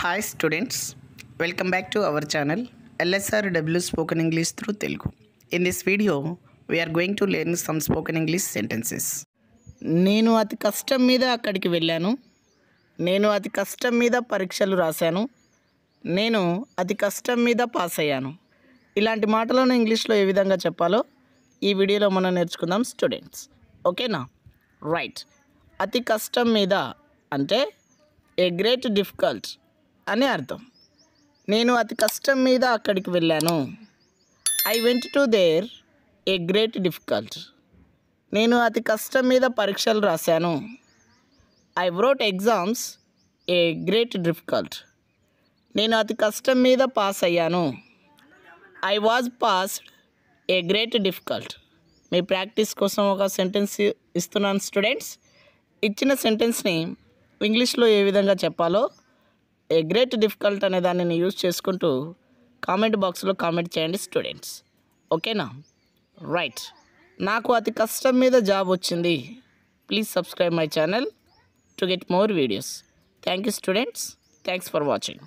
Hi students, welcome back to our channel LSRW Spoken English through Telugu. In this video, we are going to learn some spoken English sentences. నేను అతి కష్టం మీద అక్కడికి వెళ్ళాను. నేను అతి కష్టం మీద పరీక్షలు రాశాను. నేను అతి కష్టం మీద పాస్ అయ్యాను. ఇలాంటి మాటలను ఇంగ్లీష్లో ఏ విధంగా చెప్పాలో ఈ వీడియోలో మనం నేర్చుకుందాం స్టూడెంట్స్. ఓకేనా? రైట్. అతి కష్టం మీద అంటే ఏ గ్రేట్ డిఫికల్ట్ అని అర్థం. నేను అతి కష్టం మీద అక్కడికి వెళ్ళాను. I went to there a great difficult. నేను అతి కష్టం మీద పరీక్షలు రాశాను. I wrote exams a great difficult. నేను అతి కష్టం మీద పాస్ అయ్యాను. I was passed a great difficult. Me practice కోసం ఒక సెంటెన్స్ ఇస్తున్నాను స్టూడెంట్స్. ఇచ్చిన సెంటెన్స్ని ఇంగ్లీష్లో ఏ విధంగా చెప్పాలో ఏ గ్రేట్ డిఫికల్ట్ అనే దానిని యూజ్ చేసుకుంటూ కామెంట్ బాక్స్లో కామెంట్ చేయండి స్టూడెంట్స్. ఓకేనా? రైట్. నాకు అతి కష్టం మీద జాబ్ వచ్చింది. Please subscribe my channel to get more videos. Thank you students. Thanks for watching.